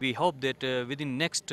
We hope that within next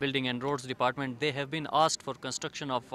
Building and Roads Department, they have been asked for construction of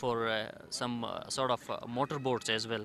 for some sort of motor boats as well.